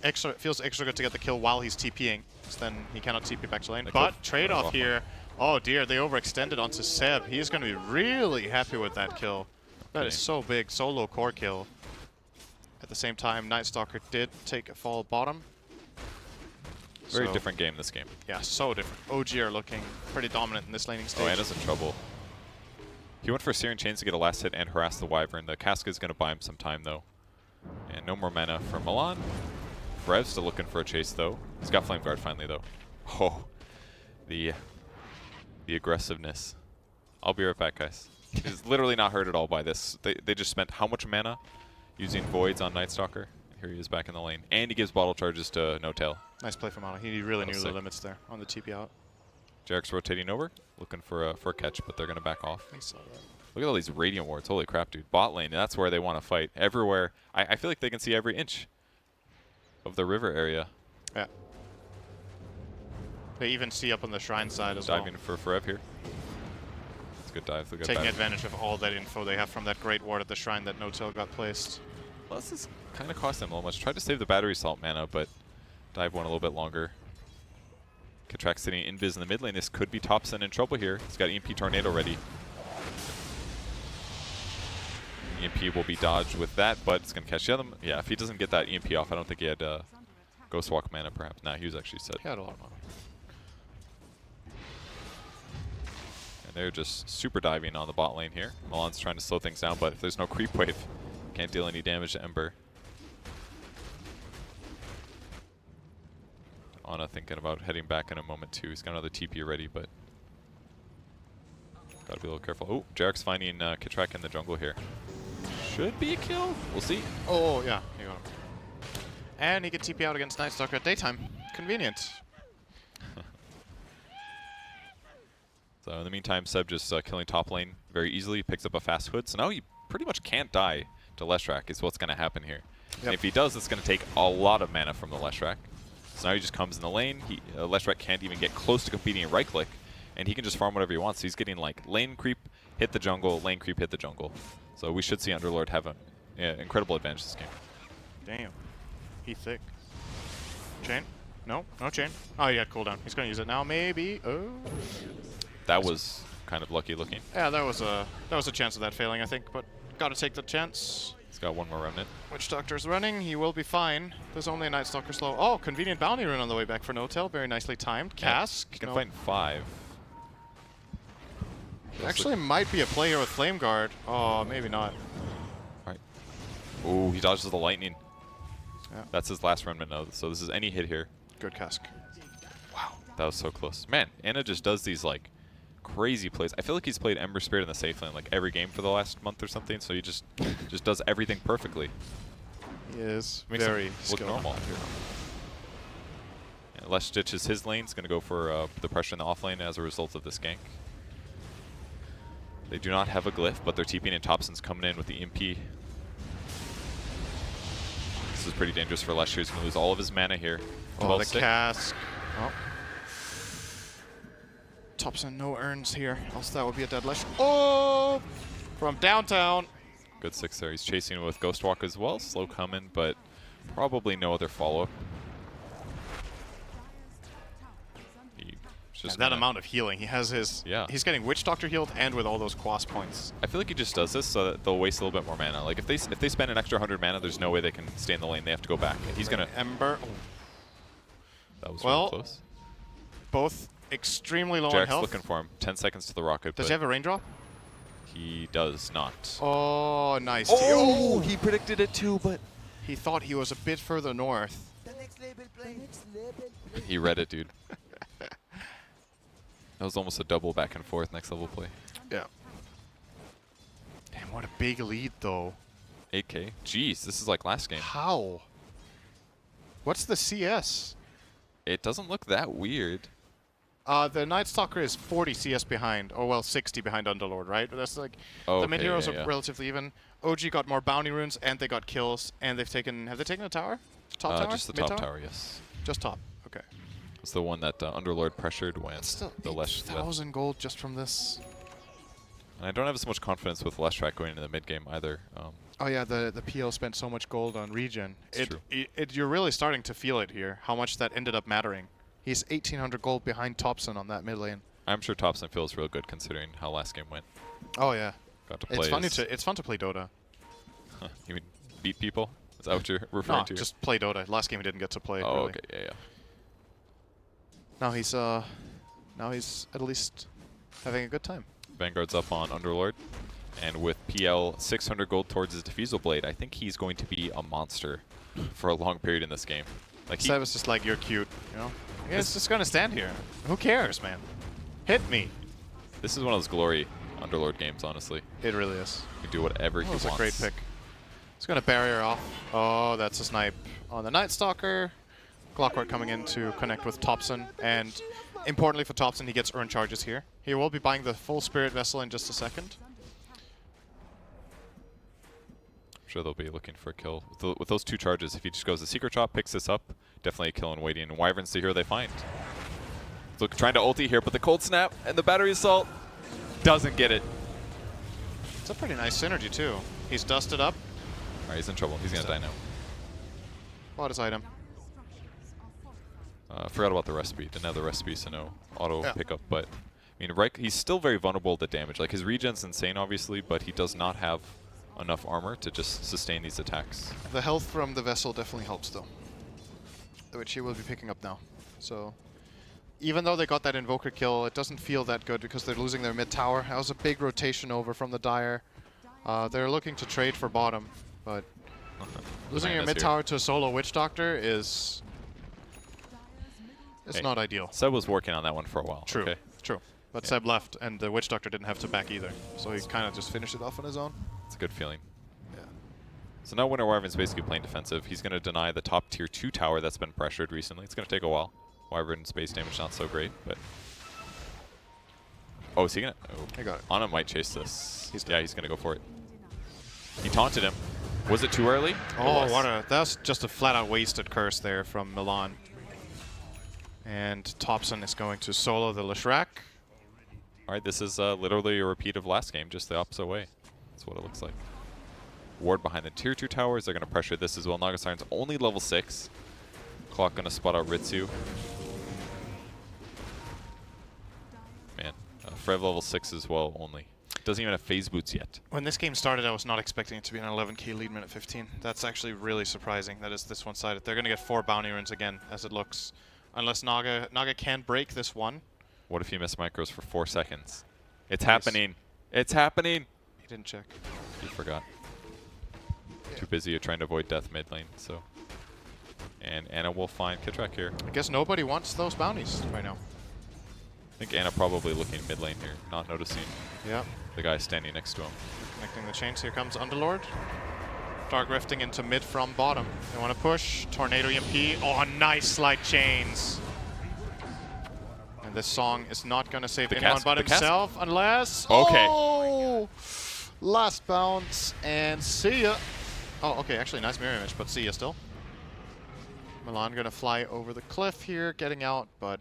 It feels extra good to get the kill while he's TPing, so then he cannot TP back to lane. But trade-off here. Oh dear, they overextended onto Seb. He's going to be really happy with that kill. That is so big, so low core kill. At the same time, Night Stalker did take a fall bottom. Very so different game this game. yeah, so different. OG are looking pretty dominant in this laning stage. Oh, Anna's in trouble. He went for Searing Chains to get a last hit and harass the Wyvern. The Casca is going to buy him some time, though. And no more mana from Milan. Frev's still looking for a chase, though. He's got Flame Guard finally, though. Oh, the aggressiveness. I'll be right back, guys. He's literally not hurt at all by this. They just spent how much mana using Voids on Night Stalker? Here he is back in the lane. And he gives bottle charges to No Tail. Nice play from Mono. He really knew sick. the limits there on the TP out. Jarek's rotating over, looking for a catch, but they're going to back off. I saw that. Look at all these Radiant Wards. Holy crap, dude. Bot lane, that's where they want to fight. Everywhere. I feel like they can see every inch of the river area. Yeah. They even see up on the shrine side as well. Diving for Forev here. It's a good dive. Look at Taking that. advantage of all that info they have from that great ward at the shrine that No-Tail got placed. Well, this is kind of cost them a little much. Tried to save the battery salt mana, but dive went a little bit longer. Katrak sitting invis in the mid lane. This could be Topson in trouble here. He's got EMP Tornado ready. EMP will be dodged with that, but it's going to catch the other. Yeah, if he doesn't get that EMP off, I don't think he had Ghost Walk mana, perhaps. Nah, he was actually set. He had a lot of mana. And they're just super diving on the bot lane here. Milan's trying to slow things down, but if there's no creep wave, can't deal any damage to Ember. Ana thinking about heading back in a moment too. He's got another TP ready, but gotta be a little careful. Oh, Jarek's finding Katrak in the jungle here. Should be a kill. We'll see. Oh, yeah. He got him. And he can TP out against Night Stalker at daytime. Convenient. So in the meantime, Seb just killing top lane very easily. Picks up a fast hood. So now he pretty much can't die to Leshrac is what's going to happen here. Yep. And if he does, it's going to take a lot of mana from the Leshrac. So now he just comes in the lane. Leshrac can't even get close to competing in right click, and he can just farm whatever he wants. So he's getting like lane creep, hit the jungle, lane creep, hit the jungle. So we should see Underlord have an incredible advantage this game. Damn. He thick. Chain? No, no chain. Oh, he had cooldown. He's going to use it now, maybe. Oh. That was kind of lucky looking. Yeah, that was a chance of that failing, I think, but got to take the chance. He's got one more remnant. Witch Doctor's running. He will be fine. There's only a Night Stalker slow. Oh, convenient bounty rune on the way back for No-Tail. Very nicely timed. Cask. He can fight in 5. Actually, might be a play here with Flame Guard. Oh, maybe not. Alright. Oh, he dodges the lightning. Yeah. That's his last remnant now. So this is any hit here. Good Cask. Wow, that was so close. Man, Anna just does these like crazy plays. I feel like he's played Ember Spirit in the safe lane like every game for the last month or something. So he just does everything perfectly. He is Makes very him look skilled. normal. And Lesh ditches his lane. He's going to go for the pressure in the off lane as a result of this gank. They do not have a glyph, but they're TPing and Topson's coming in with the MP. This is pretty dangerous for Lesh. He's going to lose all of his mana here. Oh, the 12-6. Cask. Oh. Topson, no urns here, else that would be a dead Lesh. Oh! From downtown. Good 6 there. He's chasing with Ghost Walk as well. Slow coming, but probably no other follow-up. Just that amount of healing. He has his... Yeah. He's getting Witch Doctor healed and with all those Quas points. I feel like he just does this so that they'll waste a little bit more mana. Like if they spend an extra 100 mana, there's no way they can stay in the lane. They have to go back. And he's gonna. Ember. That was Well, really close. Both extremely low on Jarek's health. looking for him. 10 seconds to the rocket. Does but he have a raindrop? He does not. Oh, nice. Oh, he predicted it too, but He thought he was a bit further north. he read it, dude. That was almost a double back and forth next level play. Yeah. Damn, what a big lead, though. 8K. Jeez, this is like last game. How? What's the CS? It doesn't look that weird. The Night Stalker is 40 CS behind, or well, 60 behind Underlord, right? That's like Oh, the mid okay, heroes yeah, are relatively even. OG got more bounty runes, and they got kills, and they've taken. Have they taken a tower? Top tower? Just the Mid top tower, yes. Just top. Okay. It's the one that Underlord pressured when Still, the Lesh left. 8,000 gold just from this. And I don't have as much confidence with Leshrac going into the mid game either. Oh yeah, the PO spent so much gold on regen. It's true. You're really starting to feel it here. How much that ended up mattering. He's 1,800 gold behind Topson on that mid lane. I'm sure Topson feels real good considering how last game went. Oh yeah. Got to play. It's fun to play Dota. You mean beat people? Is that what you're referring No, to? just play Dota. Last game he didn't get to play. Oh, really. okay, yeah, yeah. Now he's at least having a good time. Vanguard's up on Underlord. And with PL 600 gold towards his Diffusal Blade, I think he's going to be a monster for a long period in this game. Like Seb was just like, you're cute, you know? Yeah, it's just gonna stand here. Who cares, man? Hit me. This is one of those glory Underlord games, honestly. It really is. He can do whatever he wants. That was a great pick. He's gonna barrier off. Oh, that's a snipe on the Night Stalker. Clockwork coming in to connect with Thompson, and importantly for Thompson, he gets earn charges here. He will be buying the full Spirit Vessel in just a second. I'm sure they'll be looking for a kill. With those 2 charges, if he just goes the Secret Chop, picks this up, definitely a kill in waiting. And Wyvern's the hero they find. So trying to ulti here, but the Cold Snap and the Battery Assault doesn't get it. It's a pretty nice synergy too. He's dusted up. Alright, he's in trouble. He's going to die now. Bought his item. Forgot about the recipe. Didn't have the recipe, so no auto pickup. But I mean, right, he's still very vulnerable to damage. Like his regen's insane, obviously, but he does not have enough armor to just sustain these attacks. The health from the vessel definitely helps, though, which he will be picking up now. So even though they got that Invoker kill, it doesn't feel that good because they're losing their mid tower. That was a big rotation over from the Dire. They're looking to trade for bottom, but losing your mid tower to a solo Witch Doctor is not ideal. Seb was working on that one for a while. True, okay. true. But Seb left, and the Witch Doctor didn't have to back either, so he kind of just finished it off on his own. It's a good feeling. Yeah. So now Winter Wyvern's basically playing defensive. He's going to deny the top tier 2 tower that's been pressured recently. It's going to take a while. Wyvern's base damage not so great, but... Oh, is he going to... Oh. I got it. Ana might chase this. He's yeah, he's going to go for it. He taunted him. Was it too early? Oh, that's just a flat-out wasted curse there from Milan. And Thompson is going to solo the Leshrac. Alright, this is literally a repeat of last game, just the opposite way. That's what it looks like. Ward behind the tier 2 towers. They're going to pressure this as well. Naga Siren's only level 6. Clock going to spot out Ritsu. Man, Frev level 6 as well only. Doesn't even have phase boots yet. When this game started, I was not expecting it to be an 11k lead minute 15. That's actually really surprising. That is this one-sided. They're going to get 4 bounty runes again, as it looks. Unless Naga can break this one. What if you miss micros for 4 seconds? It's happening. It's happening. He didn't check. He forgot. Too busy trying to avoid death mid lane, so. And Ana will find Kitrak here. I guess nobody wants those bounties right now. I think Ana probably looking mid lane here, not noticing the guy standing next to him. Connecting the chains. Here comes Underlord. Dark Rifting into mid from bottom. They want to push. Tornado EMP. Oh, nice slide chains. And this song is not going to save anyone but himself unless... Okay. Oh! Last bounce and see ya. Oh, okay. Actually, nice mirror image, but see ya still. Milan going to fly over the cliff here, getting out, but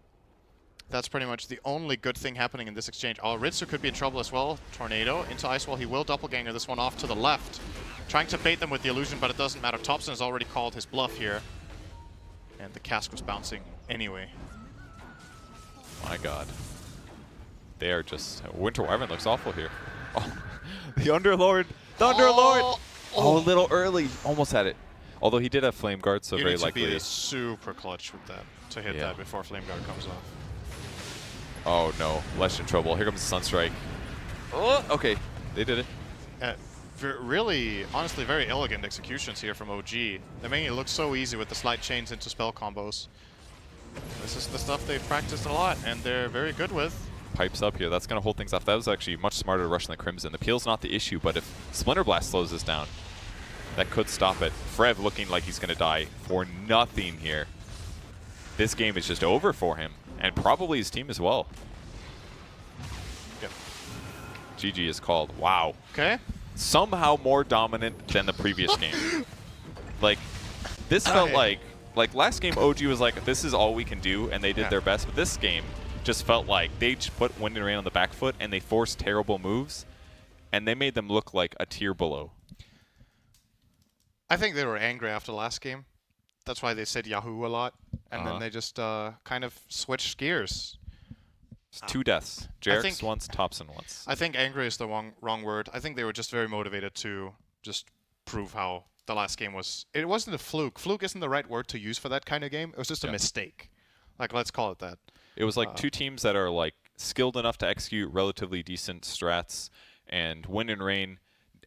that's pretty much the only good thing happening in this exchange. Oh, Ritsu could be in trouble as well. Tornado into Ice Wall. He will doppelganger this one off to the left. Trying to bait them with the illusion, but it doesn't matter. Thompson has already called his bluff here. And the cask was bouncing anyway. My god. They are just... Winter Wyvern looks awful here. Oh, the Underlord! The Underlord! Oh, a little early. Almost had it. Although he did have Flame Guard, so very likely... You need to be super clutch with that to hit that before Flame Guard comes off. Oh no, Lesh in trouble. Here comes the Sunstrike. Oh, okay. They did it. Really, honestly, very elegant executions here from OG. They're making it look so easy with the slide chains into spell combos. This is the stuff they've practiced a lot, and they're very good with. Pipes up here. That's going to hold things off. That was actually much smarter to rush than the Crimson. The peel's not the issue, but if Splinter Blast slows this down, that could stop it. Frev looking like he's going to die for nothing here. This game is just over for him, and probably his team as well. Yep. GG is called. Wow. Okay. Somehow more dominant than the previous game. Like, this felt like last game OG was like, this is all we can do, and they did their best. But this game just felt like they just put Wind and Rain on the back foot, and they forced terrible moves, and they made them look like a tier below. I think they were angry after last game. That's why they said Yahoo a lot, and then they just kind of switched gears. It's 2 deaths. Jarex once, Thompson once. I think angry is the wrong word. I think they were just very motivated to just prove how the last game was. It wasn't a fluke. Fluke isn't the right word to use for that kind of game. It was just a mistake. Like, let's call it that. It was like two teams that are like skilled enough to execute relatively decent strats, and Wind and Rain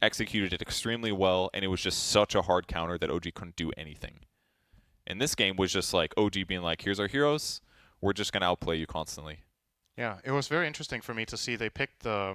executed it extremely well, and it was just such a hard counter that OG couldn't do anything. And this game was just like OG being like, here's our heroes, we're just going to outplay you constantly. Yeah, it was very interesting for me to see they picked the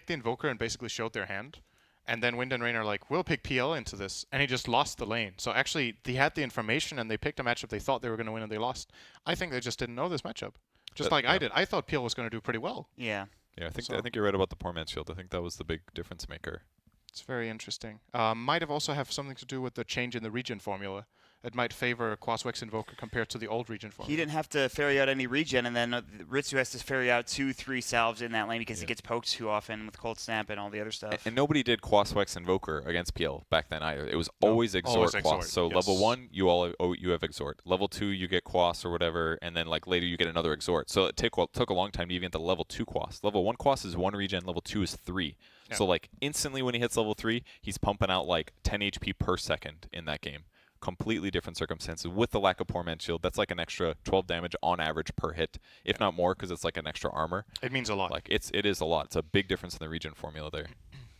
Invoker and basically showed their hand. And then Wind and Rain are like, we'll pick PL into this. And he just lost the lane. So actually, they had the information and they picked a matchup they thought they were going to win and they lost. I think they just didn't know this matchup. Just like I did. I thought PL was going to do pretty well. Yeah. Yeah, I think you're right about the poor man's shield. I think that was the big difference maker. It's very interesting. Might have also have something to do with the change in the region formula. It might favor Quaswex Invoker compared to the old region formula. He didn't have to ferry out any regen, and then Ritsu has to ferry out 2-3 salves in that lane because he gets poked too often with Cold Snap and all the other stuff. And nobody did Quaswex Invoker against PL back then either. It was always Exort Quas. So level 1, you have Exort. Level 2, you get Quas or whatever, and then like later you get another Exort. So it took a long time to even get the level 2 Quas. Level 1 Quas is 1 regen, level 2 is 3. Yeah. So like instantly when he hits level 3, he's pumping out like 10 HP per second in that game. Completely different circumstances with the lack of poor man's shield. That's like an extra 12 damage on average per hit, if not more, because it's like an extra armor. It means a lot. Like it is a lot. It's a big difference in the region formula there.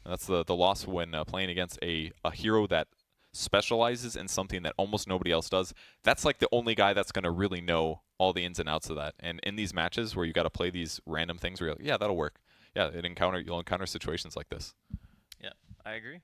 And that's the loss when playing against a hero that specializes in something that almost nobody else does. That's like the only guy that's going to really know all the ins and outs of that. And in these matches where you got to play these random things where you're like, yeah, that'll work. Yeah, you'll encounter situations like this. Yeah, I agree.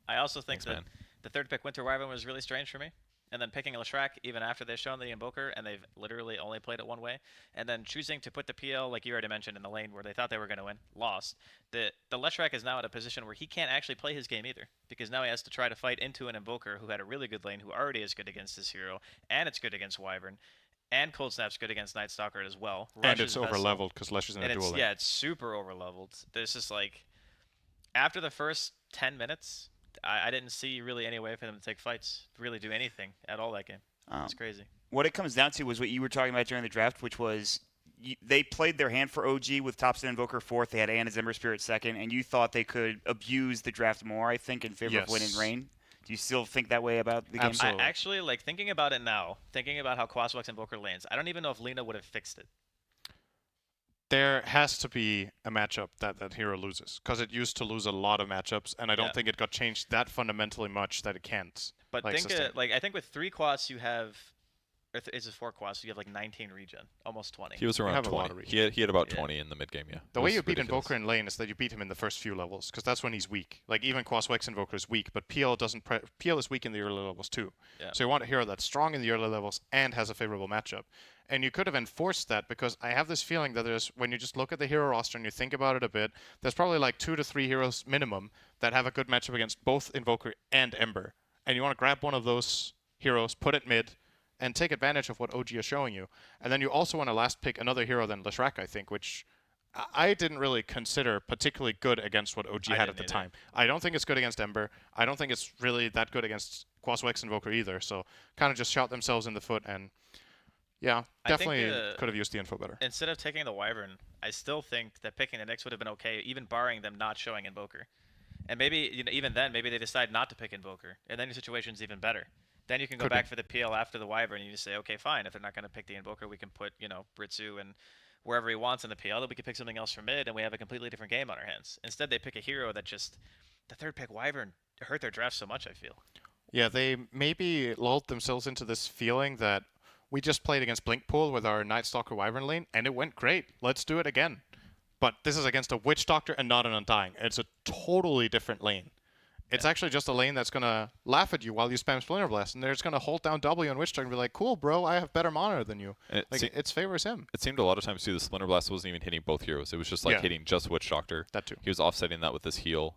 I also think that the third pick Winter Wyvern was really strange for me. And then picking Leshrac even after they've shown the Invoker and they've literally only played it one way. And then choosing to put the PL, like you already mentioned, in the lane where they thought they were going to win, lost. The Leshrac is now at a position where he can't actually play his game either. Because now he has to try to fight into an Invoker who had a really good lane, who already is good against his hero, and it's good against Wyvern. And Cold Snap's good against Night Stalker as well. And it's over-leveled because Lesh is in a dual lane. Yeah, it's super over-leveled. There's just like, after the first 10 minutes, I didn't see really any way for them to take fights, really do anything at all that game. It's crazy. What it comes down to was what you were talking about during the draft, which was they played their hand for OG with Topson Invoker 4th. They had Anna Zimmer Spirit 2nd, and you thought they could abuse the draft more, I think, in favor of Wind and Rain. Do you still think that way about the game? Absolutely. I actually, like, thinking about it now, thinking about how Quaswex Invoker lanes, I don't even know if Lena would have fixed it. There has to be a matchup that hero loses, because it used to lose a lot of matchups, and I don't think it got changed that fundamentally much that it can't. But I think with 3 Quas you have, or is it 4 Quas? You have like 19 regen, almost 20. He was around 20. He had about 20 in the mid game. Yeah. The way you beat Invoker in lane is that you beat him in the first few levels, because that's when he's weak. Like even Quaswex Invoker is weak, but PL doesn't. PL is weak in the early levels too. Yeah. So you want a hero that's strong in the early levels and has a favorable matchup. And you could have enforced that, because I have this feeling that when you just look at the hero roster and you think about it a bit, there's probably like 2 to 3 heroes minimum that have a good matchup against both Invoker and Ember. And you want to grab one of those heroes, put it mid, and take advantage of what OG is showing you. And then you also want to last pick another hero than Leshrac, I think, which I didn't really consider particularly good against what OG had at the time. I don't think it's good against Ember. I don't think it's really that good against Quaswex Invoker either. So kind of just shot themselves in the foot, and yeah, definitely could have used the info better. Instead of taking the Wyvern, I still think that picking the Nyx would have been okay, even barring them not showing Invoker. And maybe, even then, maybe they decide not to pick Invoker, and then your situation's even better. Then you can go back for the PL after the Wyvern, and you just say, okay, fine. If they're not going to pick the Invoker, we can put, Britsu and wherever he wants in the PL, then we can pick something else from mid, and we have a completely different game on our hands. Instead, they pick a hero that just, the third pick Wyvern hurt their draft so much, I feel. Yeah, they maybe lulled themselves into this feeling that we just played against Blinkpool with our Night Stalker Wyvern lane, and it went great. Let's do it again. But this is against a Witch Doctor and not an Undying. It's a totally different lane. It's actually just a lane that's going to laugh at you while you spam Splinter Blast, and they're just going to hold down W on Witch Doctor and be like, cool, bro, I have better mana than you. It favors him. It seemed a lot of times, too, the Splinter Blast wasn't even hitting both heroes. It was just like hitting just Witch Doctor. That too. He was offsetting that with his heal.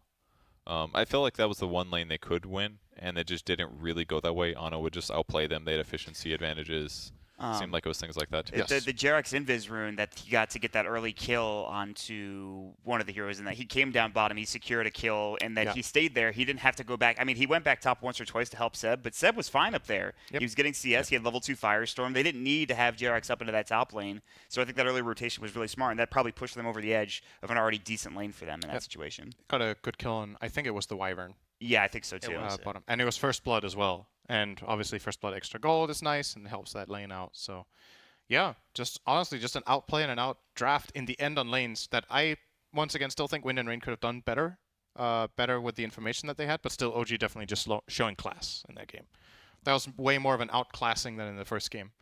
I feel like that was the one lane they could win, and it just didn't really go that way. Ana would just outplay them. They had efficiency advantages. Seemed like it was things like that, too. The Jerax Invis rune that he got to get that early kill onto one of the heroes, and that he came down bottom, he secured a kill, and that he stayed there. He didn't have to go back. I mean, he went back top once or twice to help Seb, but Seb was fine up there. Yep. He was getting CS. He had level 2 Firestorm. They didn't need to have Jerax up into that top lane, so I think that early rotation was really smart, and that probably pushed them over the edge of an already decent lane for them in that situation. Got a good kill on, I think it was the Wyvern. Yeah, I think so too. was. Bottom. And it was first blood as well. And obviously first blood extra gold is nice and helps that lane out. So yeah, just honestly just an outplay and an outdraft in the end on lanes that I once again still think Wind and Rain could have done better. Better with the information that they had, but still OG definitely just showing class in that game. That was way more of an outclassing than in the first game.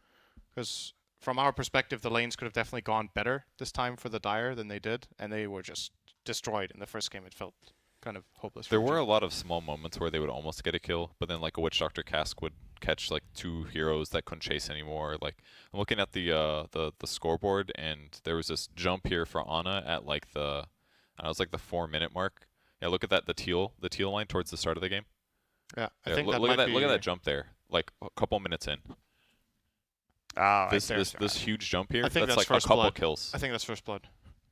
Because from our perspective, the lanes could have definitely gone better this time for the Dire than they did, and they were just destroyed in the first game. It felt kind of hopeless. There were a lot of small moments where they would almost get a kill, but then like a Witch Doctor cask would catch like 2 heroes that couldn't chase anymore. Like I'm looking at the scoreboard, and there was this jump here for Ana at like the 4-minute mark. Yeah, look at that, the teal line towards the start of the game. Yeah, I Yeah, think look at that jump there, like a couple minutes in. This huge jump here, I think that's like first a couple blood. kills. I think that's first blood.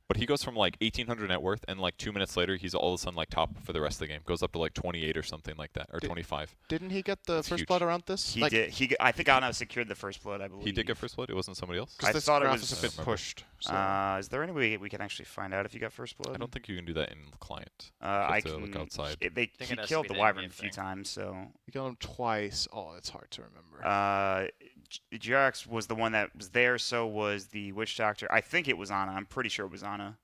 But he goes from like 1,800 net worth, and like 2 minutes later, he's all of a sudden like top for the rest of the game. Goes up to like 28 or something like that, or 25. Didn't he get the That's first huge. blood around this? He did. I think Ana secured the first blood, I believe. He did get first blood. It wasn't somebody else. Because I this thought it graph was- is a bit I don't remember. pushed. So. Is there any way we can actually find out if you got first blood? I don't think you can do that in the client. I have to can look outside. He it has to killed be the the Wyvern a in-game few thing. times, so. You killed him twice. Oh, it's hard to remember. Jirax was the one that was there, so was the Witch Doctor. I think it was Ana. I'm pretty sure it was Ana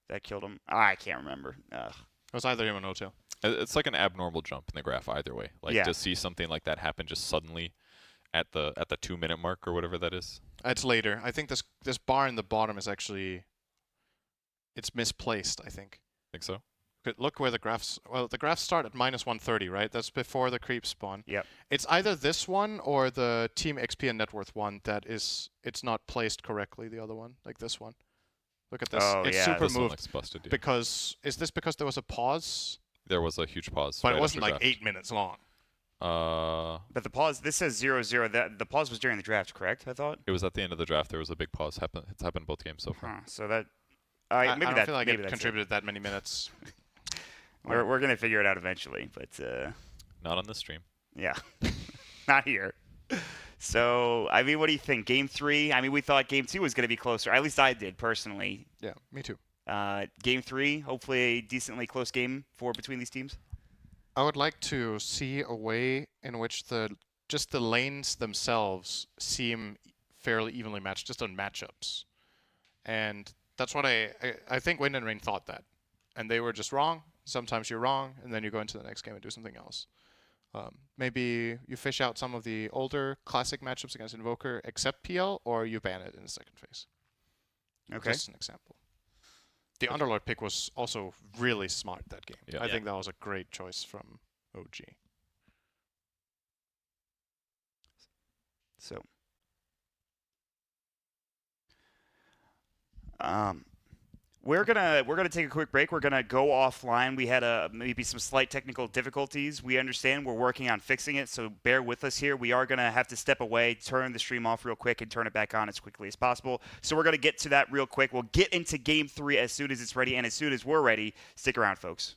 that killed him. I can't remember. It was either him or No-Tail. It's like an abnormal jump in the graph either way. Like Yeah. to see something like that happen just suddenly at the 2-minute mark or whatever that is. It's later. I think this bar in the bottom is actually it's misplaced, I think. Think so? Look where the graphs the graphs start at -130, right? That's before the creep spawn. Yep. It's either this one or the Team XP and Net Worth one it's not placed correctly, the other one, like this one. Look at this. Oh, it's yeah, super This one moved looks busted. Yeah. because there was a pause? There was a huge pause. But right it wasn't after like draft. 8 minutes long. But the pause, this says 0-0. The pause was during the draft, correct? I thought? It was at the end of the draft. There was a big pause. It's happened both games so far. Huh, so that. I maybe don't that, feel like maybe it that's contributed that many minutes. We're going to figure it out eventually, but Not on this stream. yeah. Not here. So, I mean, what do you think? Game 3? I mean, we thought Game 2 was going to be closer. At least I did, personally. Yeah, me too. Game 3, hopefully a decently close game between these teams. I would like to see a way in which the lanes themselves seem fairly evenly matched, just on matchups. And that's what I think Wind and Rain thought that. And they were just wrong. Sometimes you're wrong, and then you go into the next game and do something else. Maybe you fish out some of the older classic matchups against Invoker, except PL, or you ban it in the second phase. Okay. Just an example. The Underlord pick was also really smart that game. Yeah. I think that was a great choice from OG. So, we're gonna take a quick break. We're gonna go offline. We had maybe some slight technical difficulties. We understand. We're working on fixing it, so bear with us here. We are gonna have to step away, turn the stream off real quick, and turn it back on as quickly as possible. So we're gonna get to that real quick. We'll get into Game 3 as soon as it's ready, and as soon as we're ready, stick around, folks.